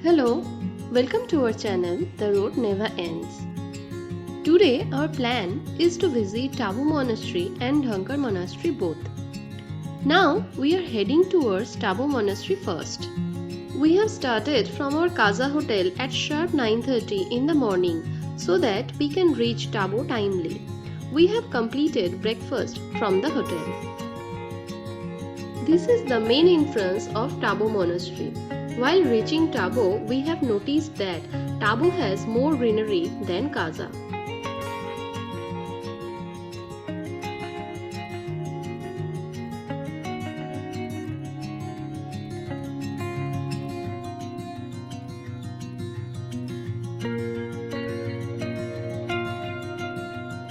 Hello, welcome to our channel The Road Never Ends. Today our plan is to visit Tabo Monastery and Dhankar Monastery both. Now we are heading towards Tabo Monastery first. We have started from our Kaza hotel at sharp 9:30 in the morning so that we can reach Tabo timely. We have completed breakfast from the hotel. This is the main entrance of Tabo Monastery. While reaching Tabo, we have noticed that Tabo has more greenery than Kaza.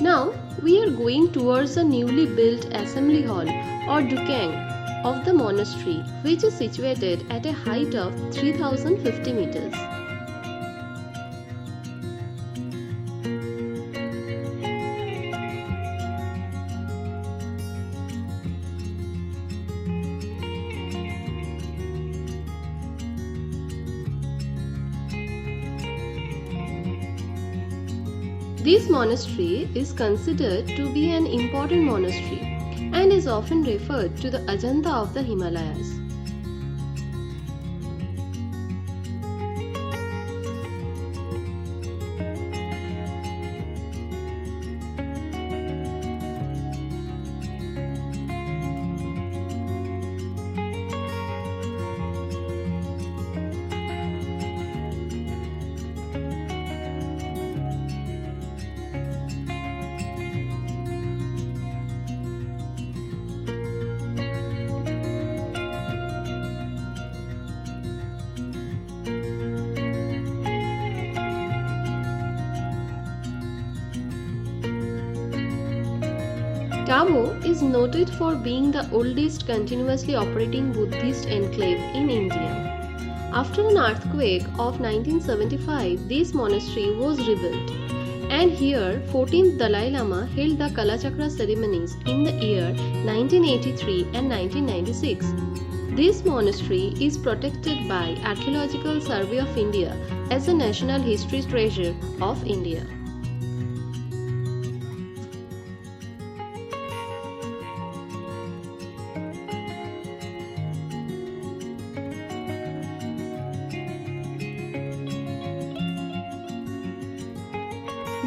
Now we are going towards the newly built assembly hall or Dukang of the monastery, which is situated at a height of 3050 meters. This monastery is considered to be an important monastery and is often referred to the Ajanta of the Himalayas. Tabo is noted for being the oldest continuously operating Buddhist enclave in India. After an earthquake of 1975, this monastery was rebuilt, and here 14th Dalai Lama held the Kalachakra ceremonies in the year 1983 and 1996. This monastery is protected by Archaeological Survey of India as a National History Treasure of India.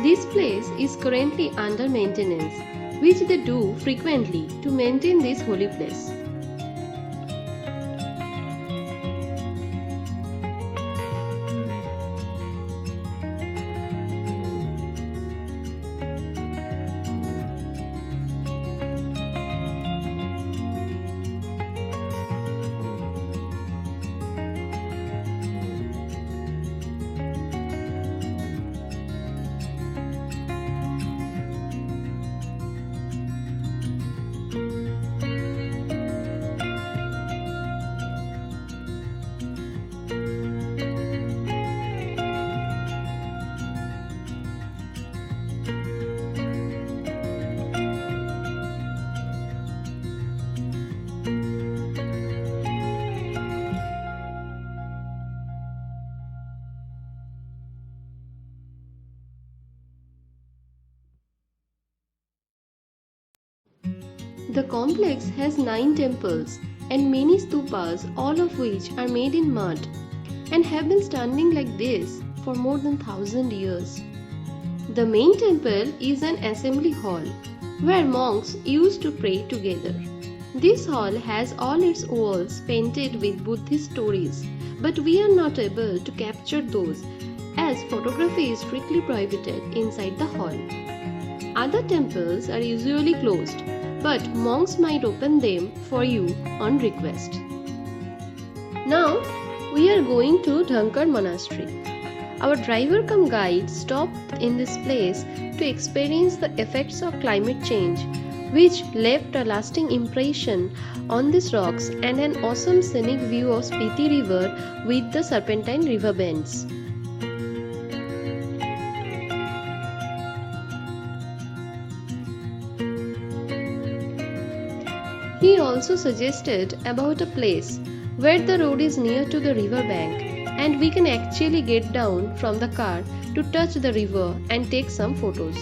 This place is currently under maintenance, which they do frequently to maintain this holy place. The complex has 9 temples and many stupas, all of which are made in mud and have been standing like this for more than 1000 years. The main temple is an assembly hall where monks used to pray together. This hall has all its walls painted with Buddhist stories, but we are not able to capture those as photography is strictly prohibited inside the hall. Other temples are usually closed, but monks might open them for you on request. Now we are going to Dhankar Monastery. Our driver cum guide stopped in this place to experience the effects of climate change, which left a lasting impression on these rocks and an awesome scenic view of Spiti River with the serpentine river bends. He also suggested about a place where the road is near to the river bank and we can actually get down from the car to touch the river and take some photos.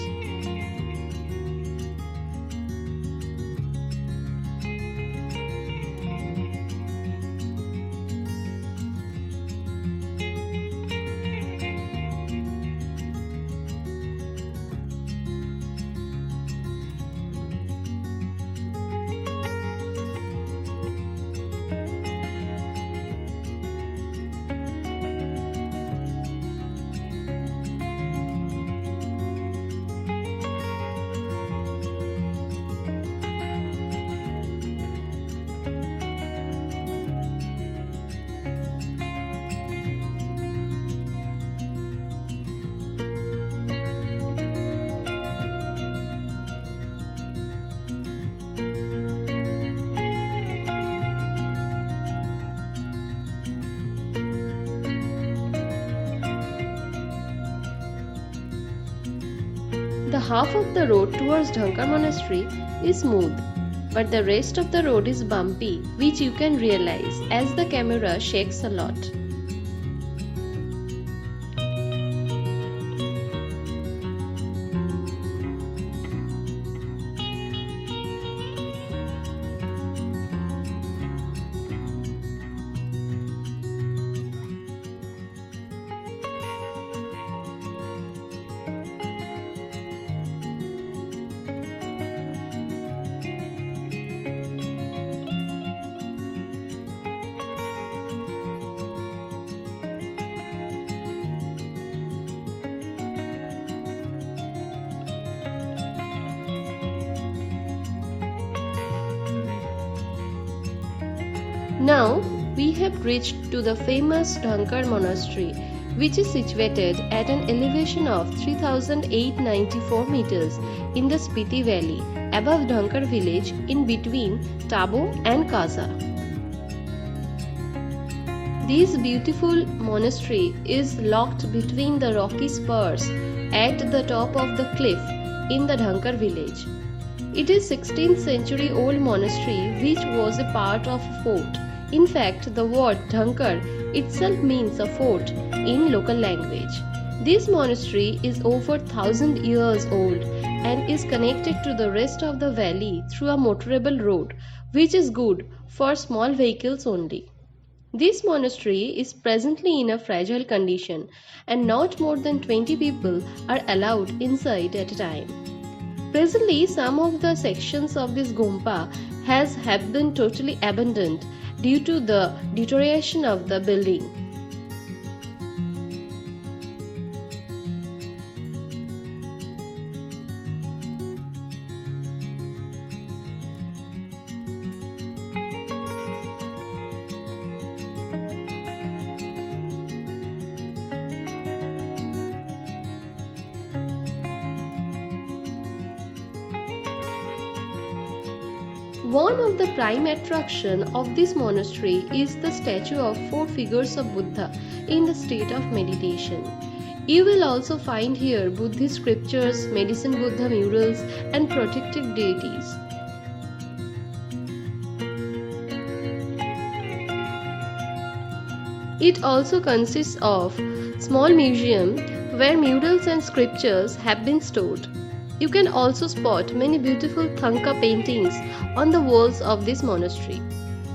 The half of the road towards Dhankar Monastery is smooth, but the rest of the road is bumpy, which you can realize as the camera shakes a lot. Now we have reached to the famous Dhankar Monastery, which is situated at an elevation of 3894 meters in the Spiti Valley above Dhankar village in between Tabo and Kaza. This beautiful monastery is locked between the rocky spurs at the top of the cliff in the Dhankar village. It is 16th century old monastery which was a part of a fort. In fact, the word Dhankar itself means a fort in local language. This monastery is over 1000 years old and is connected to the rest of the valley through a motorable road, which is good for small vehicles only. This monastery is presently in a fragile condition and not more than 20 people are allowed inside at a time. Presently, some of the sections of this Gompa have been totally abandoned due to the deterioration of the building. One of the prime attraction of this monastery is the statue of 4 figures of Buddha in the state of meditation. You will also find here Buddhist scriptures, medicine Buddha murals and protective deities. It also consists of small museum where murals and scriptures have been stored. You can also spot many beautiful Thangka paintings on the walls of this monastery.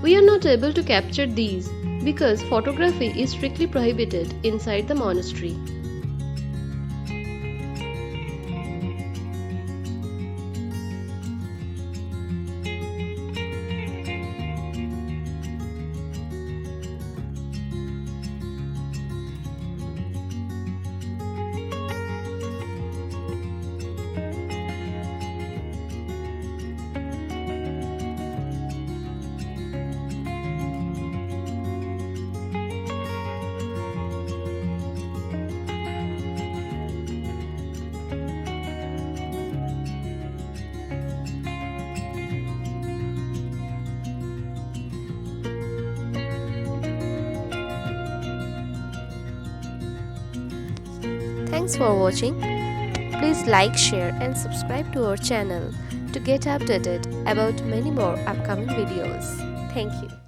We are not able to capture these because photography is strictly prohibited inside the monastery. Thanks for watching. Please like, share and subscribe to our channel to get updated about many more upcoming videos. Thank you.